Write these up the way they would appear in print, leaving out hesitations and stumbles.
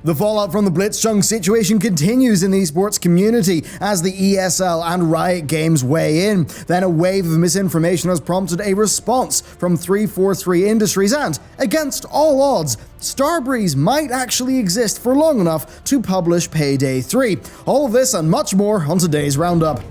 The fallout from the Blitzchung situation continues in the esports community as the ESL and Riot Games weigh in. Then a wave of misinformation has prompted a response from 343 Industries and, against all odds, Starbreeze might actually exist for long enough to publish Payday 3. All of this and much more on today's roundup.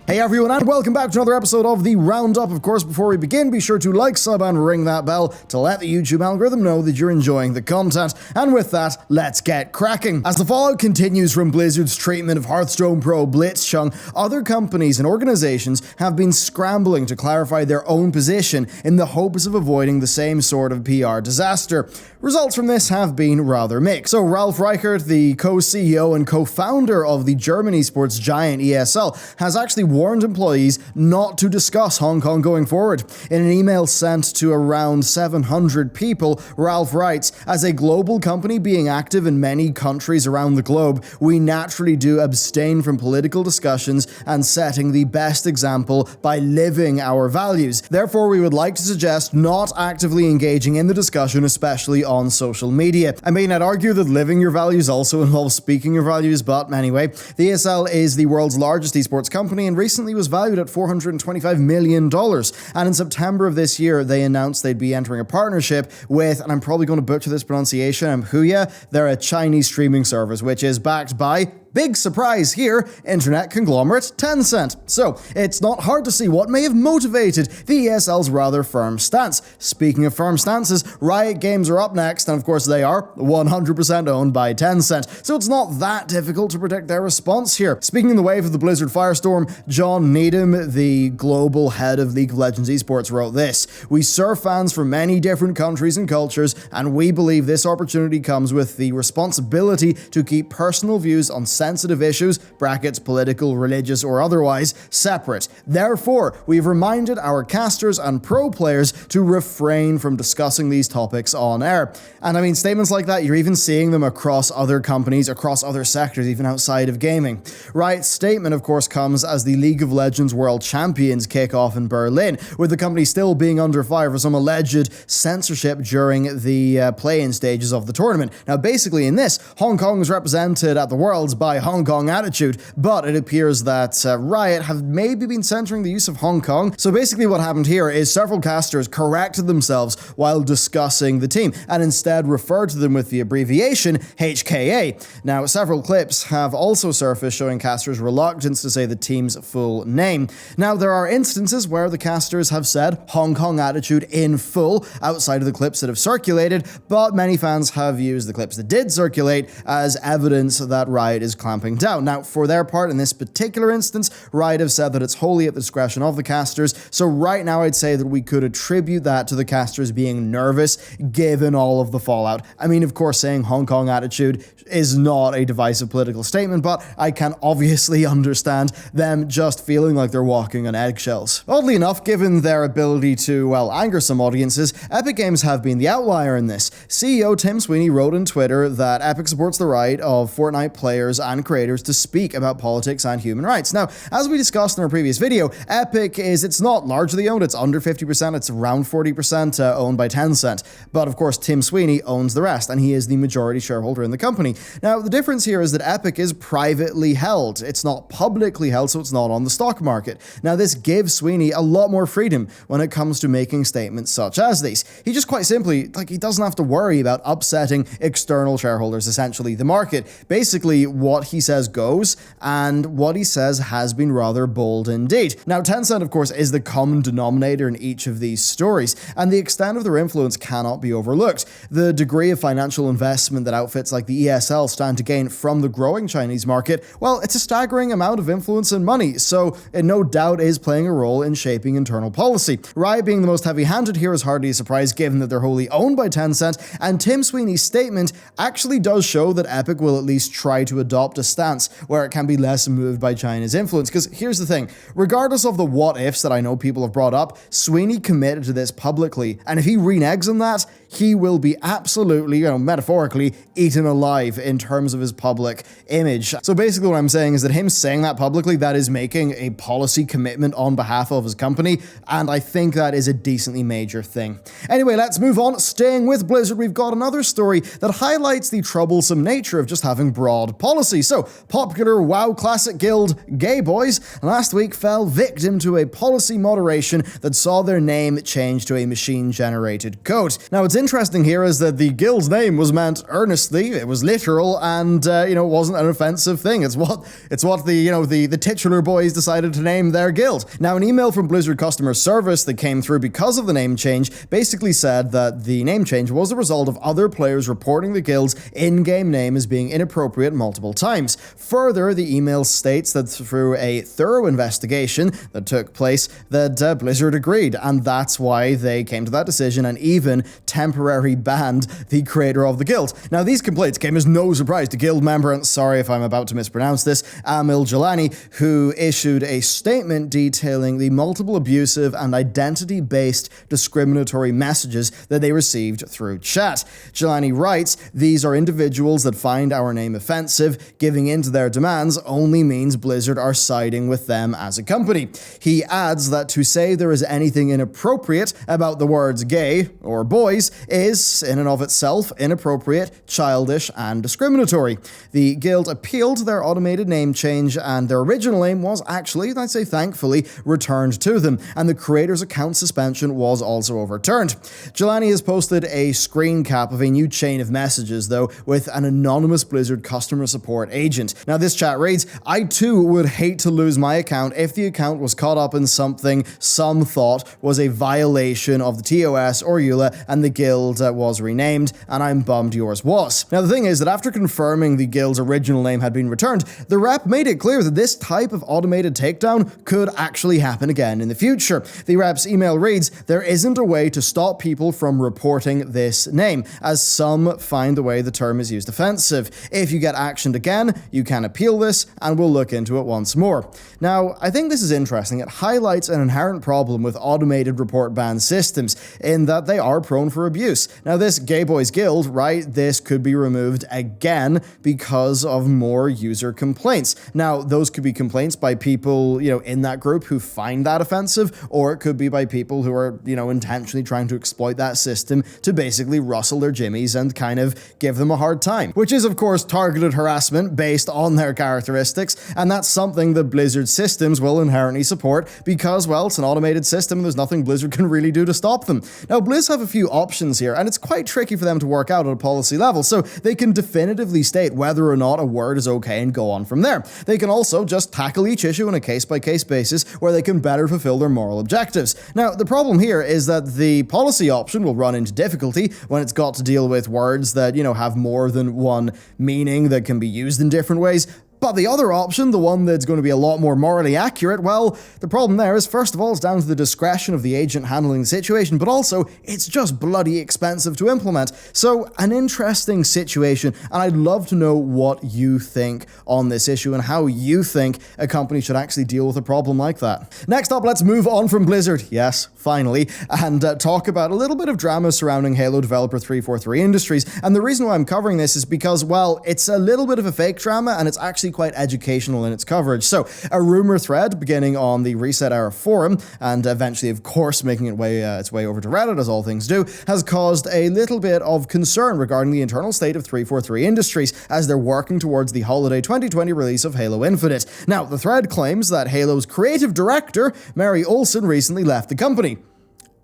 Hey everyone, and welcome back to another episode of the Roundup. Of course, before we begin, be sure to like, sub, and ring that bell to let the YouTube algorithm know that you're enjoying the content. And with that, let's get cracking. As the fallout continues from Blizzard's treatment of Hearthstone pro Blitzchung, other companies and organizations have been scrambling to clarify their own position in the hopes of avoiding the same sort of PR disaster. Results from this have been rather mixed. So Ralf Reichert, the co-CEO and co-founder of the German esports giant ESL, has actually warned employees not to discuss Hong Kong going forward. In an email sent to around 700 people, Ralf writes, "As a global company being active in many countries around the globe, we naturally do abstain from political discussions and setting the best example by living our values. Therefore, we would like to suggest not actively engaging in the discussion, especially on social media." I mean, I'd argue that living your values also involves speaking your values, but anyway, the ESL is the world's largest esports company and recently was valued at $425 million. And in September of this year, they announced they'd be entering a partnership with, and I'm probably going to butcher this pronunciation, Huya. They're a Chinese streaming service, which is backed by, big surprise here, internet conglomerate Tencent. So, it's not hard to see what may have motivated the ESL's rather firm stance. Speaking of firm stances, Riot Games are up next, and of course they are 100% owned by Tencent. So it's not that difficult to predict their response here. Speaking in the wave of the Blizzard firestorm, John Needham, the global head of League of Legends esports, wrote this: "We serve fans from many different countries and cultures, and we believe this opportunity comes with the responsibility to keep personal views on sensitive issues, brackets political, religious, or otherwise, separate. Therefore, we've reminded our casters and pro players to refrain from discussing these topics on air." And I mean, statements like that, you're even seeing them across other companies, across other sectors, even outside of gaming. Riot's statement, of course, comes as the League of Legends World Champions kick off in Berlin, with the company still being under fire for some alleged censorship during the play-in stages of the tournament. Now, basically in this, Hong Kong is represented at the Worlds by Hong Kong Attitude, but it appears that Riot have maybe been censoring the use of Hong Kong. So basically what happened here is several casters corrected themselves while discussing the team, and instead referred to them with the abbreviation HKA. Now, several clips have also surfaced showing casters' reluctance to say the team's full name. Now, there are instances where the casters have said Hong Kong Attitude in full outside of the clips that have circulated, but many fans have used the clips that did circulate as evidence that Riot is clamping down. Now, for their part, in this particular instance, Riot have said that it's wholly at the discretion of the casters, so right now I'd say that we could attribute that to the casters being nervous given all of the fallout. I mean, of course, saying Hong Kong Attitude is not a divisive political statement, but I can obviously understand them just feeling like they're walking on eggshells. Oddly enough, given their ability to, well, anger some audiences, Epic Games have been the outlier in this. CEO Tim Sweeney wrote on Twitter that Epic supports the right of Fortnite players and creators to speak about politics and human rights. Now, as we discussed in our previous video, Epic it's not largely owned, it's under 50%, it's around 40% owned by Tencent. But of course, Tim Sweeney owns the rest, and he is the majority shareholder in the company. Now, the difference here is that Epic is privately held. It's not publicly held, so it's not on the stock market. Now, this gives Sweeney a lot more freedom when it comes to making statements such as these. He just quite simply, he doesn't have to worry about upsetting external shareholders, essentially the market. Basically, what he says goes, and what he says has been rather bold indeed. Now, Tencent, of course, is the common denominator in each of these stories, and the extent of their influence cannot be overlooked. The degree of financial investment that outfits like the ESL stand to gain from the growing Chinese market, well, it's a staggering amount of influence and money, so it no doubt is playing a role in shaping internal policy. Riot being the most heavy-handed here is hardly a surprise given that they're wholly owned by Tencent, and Tim Sweeney's statement actually does show that Epic will at least try to adopt a stance where it can be less moved by China's influence. Because here's the thing, regardless of the what-ifs that I know people have brought up, Sweeney committed to this publicly, and if he reneges on that, he will be absolutely, metaphorically, eaten alive in terms of his public image. So basically what I'm saying is that him saying that publicly, that is making a policy commitment on behalf of his company, and I think that is a decently major thing. Anyway, let's move on. Staying with Blizzard, we've got another story that highlights the troublesome nature of just having broad policy. So, popular WoW Classic guild Gay Boys last week fell victim to a policy moderation that saw their name changed to a machine-generated code. Now, what's interesting here is that the guild's name was meant earnestly, it was literal, and, it wasn't an offensive thing. It's what the titular boys decided to name their guild. Now, an email from Blizzard customer service that came through because of the name change basically said that the name change was a result of other players reporting the guild's in-game name as being inappropriate multiple times. Further, the email states that through a thorough investigation that took place, that Blizzard agreed, and that's why they came to that decision and even temporarily banned the creator of the guild. Now, these complaints came as no surprise to guild member, and sorry if I'm about to mispronounce this, Amil Jelani, who issued a statement detailing the multiple abusive and identity-based discriminatory messages that they received through chat. Jelani writes, "These are individuals that find our name offensive. Giving in to their demands only means Blizzard are siding with them as a company." He adds that to say there is anything inappropriate about the words gay or boys is, in and of itself, inappropriate, childish, and discriminatory. The guild appealed their automated name change, and their original name was actually, I'd say thankfully, returned to them, and the creator's account suspension was also overturned. Jelani has posted a screen cap of a new chain of messages, though, with an anonymous Blizzard customer support agent. Now, this chat reads, "I too would hate to lose my account if the account was caught up in something some thought was a violation of the TOS or EULA, and the guild was renamed, and I'm bummed yours was." Now, the thing is that after confirming the guild's original name had been returned, the rep made it clear that this type of automated takedown could actually happen again in the future. The rep's email reads, "There isn't a way to stop people from reporting this name, as some find the way the term is used offensive. If you get actioned again, you can appeal this, and we'll look into it once more." Now, I think this is interesting. It highlights an inherent problem with automated report ban systems, in that they are prone for abuse. Now, this Gay Boys Guild, right, this could be removed again because of more user complaints. Now, those could be complaints by people, in that group who find that offensive, or it could be by people who are, intentionally trying to exploit that system to basically rustle their jimmies and kind of give them a hard time, which is, of course, targeted harassment based on their characteristics, and that's something that Blizzard systems will inherently support because, well, it's an automated system and there's nothing Blizzard can really do to stop them. Now, Blizz have a few options here, and it's quite tricky for them to work out at a policy level, so they can definitively state whether or not a word is okay and go on from there. They can also just tackle each issue on a case-by-case basis where they can better fulfill their moral objectives. Now, the problem here is that the policy option will run into difficulty when it's got to deal with words that, have more than one meaning that can be used in different ways. But the other option, the one that's going to be a lot more morally accurate, well, the problem there is, first of all, it's down to the discretion of the agent handling the situation, but also, it's just bloody expensive to implement. So, an interesting situation, and I'd love to know what you think on this issue and how you think a company should actually deal with a problem like that. Next up, let's move on from Blizzard, yes, finally, and talk about a little bit of drama surrounding Halo developer 343 Industries. And the reason why I'm covering this is because, well, it's a little bit of a fake drama, and it's actually quite educational in its coverage. So, a rumor thread beginning on the Reset Era forum, and eventually, of course, making its way over to Reddit, as all things do, has caused a little bit of concern regarding the internal state of 343 Industries as they're working towards the holiday 2020 release of Halo Infinite. Now, the thread claims that Halo's creative director, Mary Olsen, recently left the company.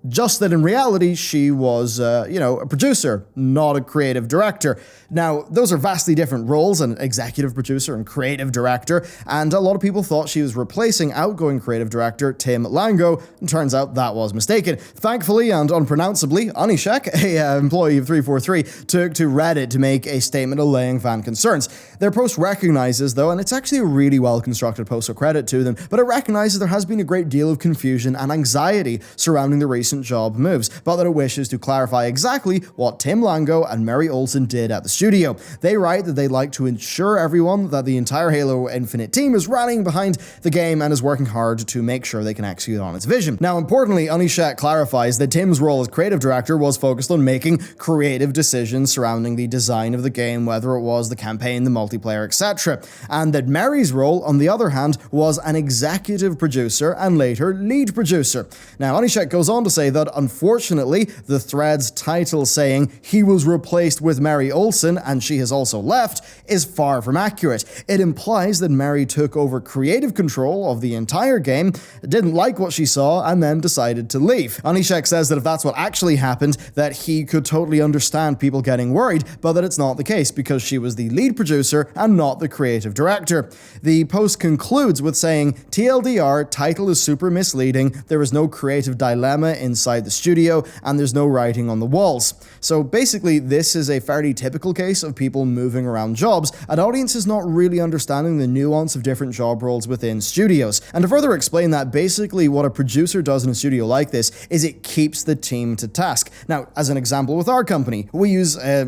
Just that in reality, she was, a producer, not a creative director. Now, those are vastly different roles, an executive producer and creative director, and a lot of people thought she was replacing outgoing creative director Tim Lango, and turns out that was mistaken. Thankfully and unpronounceably, Anishek, a employee of 343, took to Reddit to make a statement allaying fan concerns. Their post recognizes, though, and it's actually a really well-constructed post, so credit to them, but it recognizes there has been a great deal of confusion and anxiety surrounding the recent recent job moves, but that it wishes to clarify exactly what Tim Lango and Mary Olsen did at the studio. They write that they'd like to ensure everyone that the entire Halo Infinite team is rallying behind the game and is working hard to make sure they can execute on its vision. Now, importantly, Onishek clarifies that Tim's role as creative director was focused on making creative decisions surrounding the design of the game, whether it was the campaign, the multiplayer, etc. And that Mary's role, on the other hand, was an executive producer and later lead producer. Now, Onishek goes on to say that unfortunately, the thread's title saying he was replaced with Mary Olsen and she has also left is far from accurate. It implies that Mary took over creative control of the entire game, didn't like what she saw, and then decided to leave. Onishek says that if that's what actually happened, that he could totally understand people getting worried, but that it's not the case because she was the lead producer and not the creative director. The post concludes with saying, TLDR, title is super misleading, there is no creative dilemma inside the studio, and there's no writing on the walls. So basically, this is a fairly typical case of people moving around jobs, and audiences not really understanding the nuance of different job roles within studios. And to further explain that, basically what a producer does in a studio like this is it keeps the team to task. Now, as an example with our company, we use a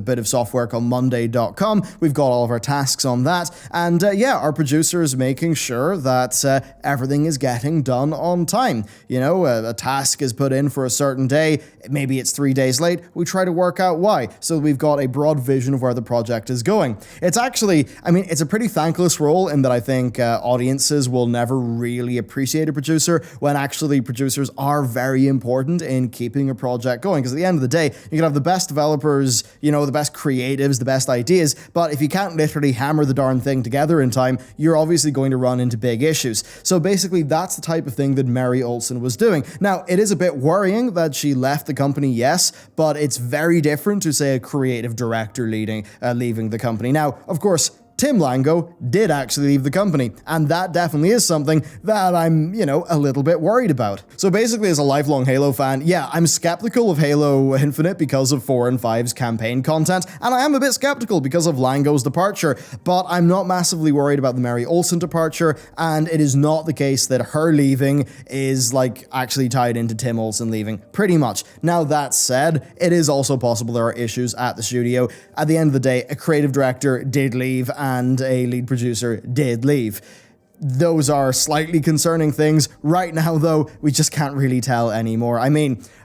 bit of software called Monday.com. We've got all of our tasks on that, and our producer is making sure that everything is getting done on time. You know, a task is put in for a certain day, maybe it's 3 days late, we try to work out why, so we've got a broad vision of where the project is going. It's actually, it's a pretty thankless role in that I think audiences will never really appreciate a producer when actually producers are very important in keeping a project going, because at the end of the day, you can have the best developers, the best creatives, the best ideas, but if you can't literally hammer the darn thing together in time, you're obviously going to run into big issues. So basically, that's the type of thing that Mary Olsen was doing. Now, it is a bit worrying that she left the company, yes, but it's very different to, say, a creative director leaving the company. Now, of course, Tim Lango did actually leave the company, and that definitely is something that I'm, a little bit worried about. So basically, as a lifelong Halo fan, yeah, I'm skeptical of Halo Infinite because of 4 and 5's campaign content, and I am a bit skeptical because of Lango's departure, but I'm not massively worried about the Mary Olsen departure, and it is not the case that her leaving is, actually tied into Tim Olsen leaving, pretty much. Now, that said, it is also possible there are issues at the studio. At the end of the day, a creative director did leave, and a lead producer did leave. Those are slightly concerning things. Right now, though, we just can't really tell anymore.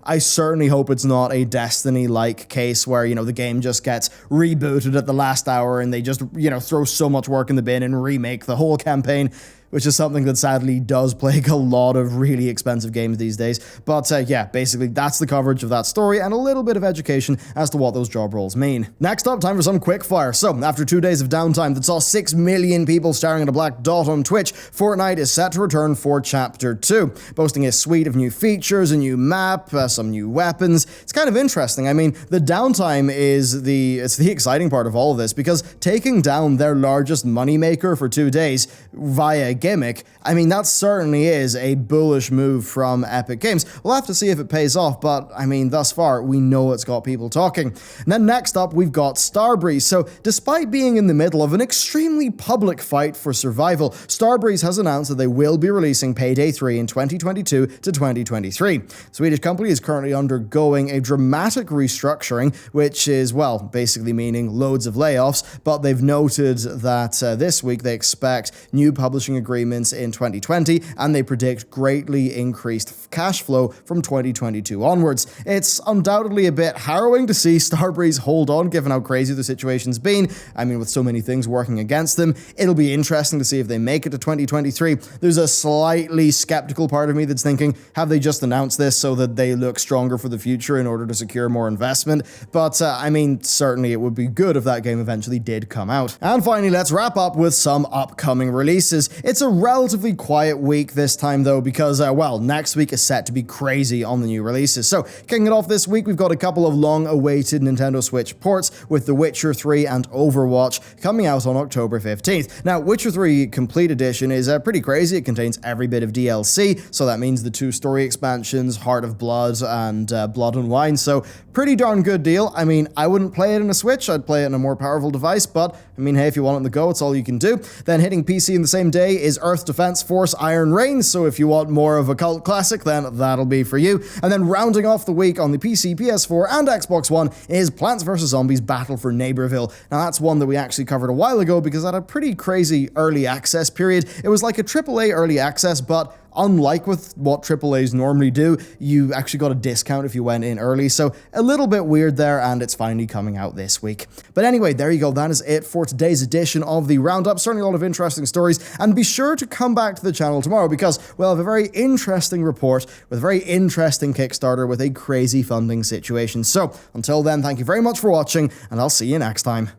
I certainly hope it's not a Destiny-like case where, the game just gets rebooted at the last hour and they just, throw so much work in the bin and remake the whole campaign, which is something that sadly does plague a lot of really expensive games these days. But basically that's the coverage of that story and a little bit of education as to what those job roles mean. Next up, time for some quickfire. So, after 2 days of downtime that saw 6 million people staring at a black dot on Twitch, Fortnite is set to return for Chapter 2, boasting a suite of new features, a new map, some new weapons. It's kind of interesting. The downtime is the exciting part of all of this, because taking down their largest moneymaker for 2 days via gimmick, that certainly is a bullish move from Epic Games. We'll have to see if it pays off, but thus far, we know it's got people talking. And then next up, we've got Starbreeze. So, despite being in the middle of an extremely public fight for survival, Starbreeze has announced that they will be releasing Payday 3 in 2022 to 2023. The Swedish company is currently undergoing a dramatic restructuring, which is, basically meaning loads of layoffs, but they've noted that this week they expect new publishing agreements in 2020, and they predict greatly increased cash flow from 2022 onwards. It's undoubtedly a bit harrowing to see Starbreeze hold on, given how crazy the situation's been. With so many things working against them. It'll be interesting to see if they make it to 2023. There's a slightly skeptical part of me that's thinking, have they just announced this so that they look stronger for the future in order to secure more investment? But, certainly it would be good if that game eventually did come out. And finally, let's wrap up with some upcoming releases. It's a relatively quiet week this time, though, because, next week is set to be crazy on the new releases. So, kicking it off this week, we've got a couple of long-awaited Nintendo Switch ports, with The Witcher 3 and Overwatch coming out on October 15th. Now, Witcher 3 Complete Edition is pretty crazy. It contains every bit of DLC, so that means the 2 story expansions, Heart of Blood and Blood and Wine, so pretty darn good deal. I wouldn't play it in a Switch, I'd play it in a more powerful device, but, hey, if you want it on the go, it's all you can do. Then hitting PC in the same day is Earth Defense Force Iron Rain, so if you want more of a cult classic, then that'll be for you. And then rounding off the week on the PC, PS4, and Xbox One is Plants vs. Zombies Battle for Neighborville. Now that's one that we actually covered a while ago because it had a pretty crazy early access period. It was like a AAA early access, but unlike with what AAAs normally do, you actually got a discount if you went in early, so a little bit weird there, and it's finally coming out this week. But anyway, there you go, that is it for today's edition of the Roundup. Certainly a lot of interesting stories, and be sure to come back to the channel tomorrow because we'll have a very interesting report with a very interesting Kickstarter with a crazy funding situation. So, until then, thank you very much for watching, and I'll see you next time.